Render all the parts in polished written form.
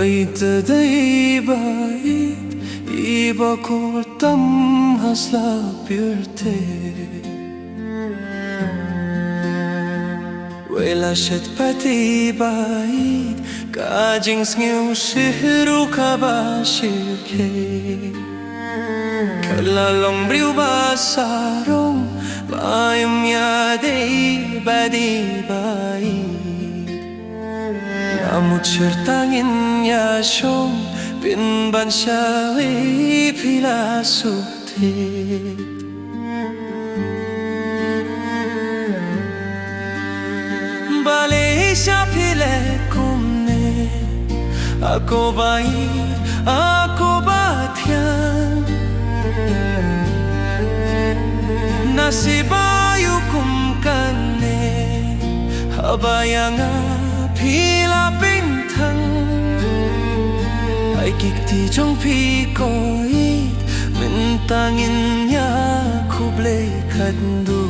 Baieid baieid iba kortam hasla birte Wela shet pati baieid Kajing sngil shiru kabashirke Kalalong briu basarong Bayam yadei badi baieid Namut sirtangin yashong Pinban siya'i pilasutit Bale siya pilet kumne Ako baieid, ako batyan Nasibayo kumkane Habayanga pila bintang Ay kikti jong pikoid Mintangin niya kublay kadndo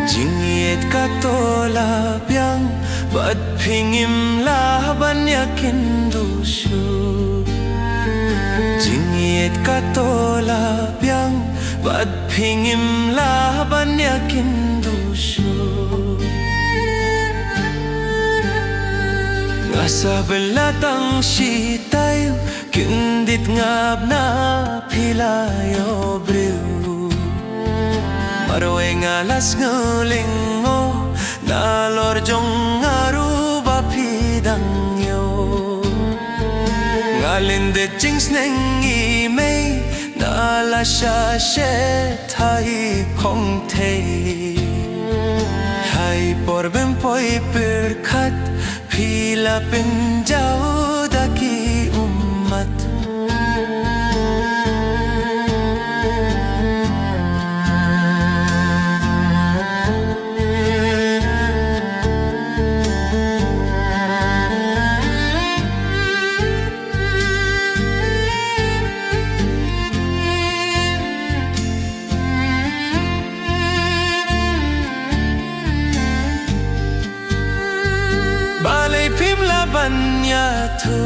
Jingiet katolapyang Bad pingim laban yakin dusyo Jingiet katolapyang Bad pingim laban yakin dusyo Sa belatang sitayo Kindit ngab na pilayo briw Maroy ngalas ngulingo Nalorjong aruba pidang yo Ngalindet jings neng imay Nalasya shet hai kong te Hai porbem poi perkat Pila penjauh daki umat Banya tu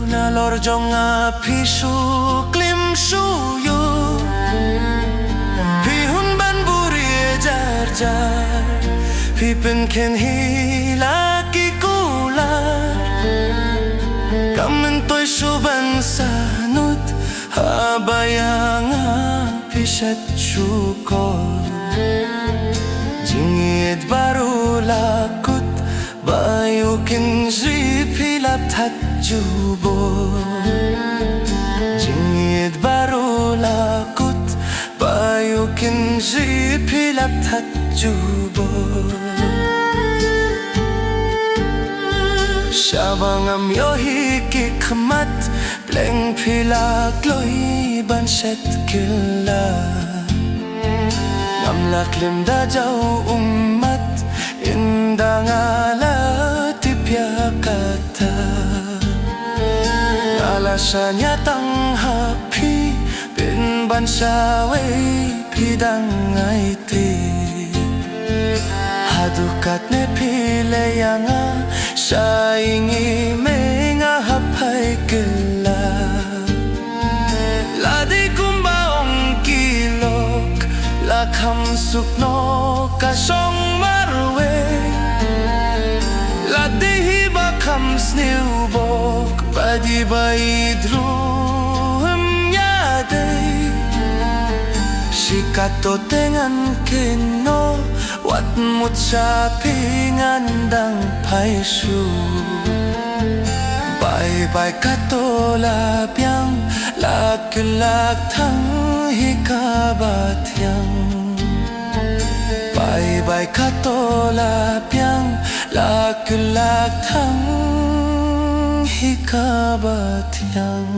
na lorjong apisu klim suyu Pihun ban buri jar jar Pipin ken hilaki kular Kamen toy suban sanut Habayang apisat syukor Jingit baru lakut Bayu kin zipilap tatjubo Jingit baru lakut Bayu kin zipilap tatjubo Shabangam yohiki kmat Pleng pilak loy banset killa Namlak limda jau umat Indang ala tipya kata Alasannya tang hapi Bin bansaway pidang aiti Hadukat ne pilayanga Sa ingi menga hapay kila Ladi kumbaong kilok Lakam sukno kasong marwe Ladi bakam snilbok Badi baieid ruhem yadei Shikato tengan kino Wat mut sa pingandang paisu Bye-bye katolapyang Lak-lak tang hikabatyang Bye-bye katolapyang Lak-lak tang hikabatyang